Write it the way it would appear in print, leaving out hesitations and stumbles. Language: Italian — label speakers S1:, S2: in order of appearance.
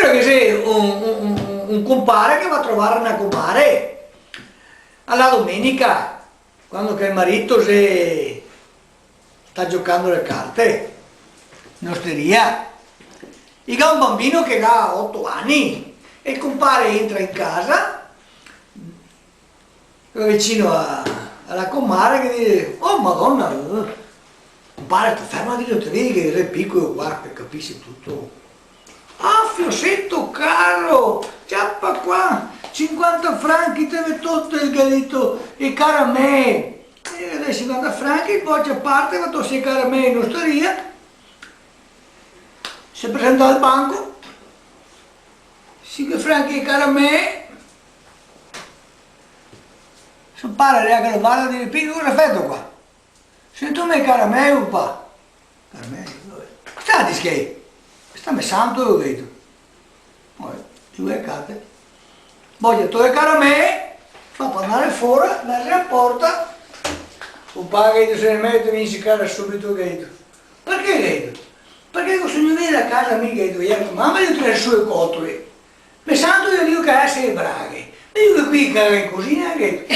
S1: Però che sei un compare che va a trovare una compare alla domenica, quando che il marito sta giocando le carte in osteria. E ha un bambino che ha 8 anni e il compare entra in casa vicino alla comare che dice: oh madonna, compare, sta ferma di non ti vedi che sei piccolo qua che capisci tutto. Ah, Fiossetto caro, ciappa qua, 50 franchi te ne tutto il gallito e cara a me. E dai 50 franchi, poi a parte, va a sia cara a me in osteria, si presenta al banco, 5 franchi cara a me, se pare che lo vada a dire: Pico, cosa hai fatto qua? Se tu mi cara a me, upa. Cara a me, dove? Sta di che? Sta me santo, ho detto. Poi, due carte. Voglio togliere cara a me, fa per andare fuori, andare alla porta, un paio che se ne mette, mi si cara subito, che perché che? Perché se non viene a casa mica che mamma io tre sue cotole. Mi santo io dico che sei braghe. Io che qui caga in cucina, che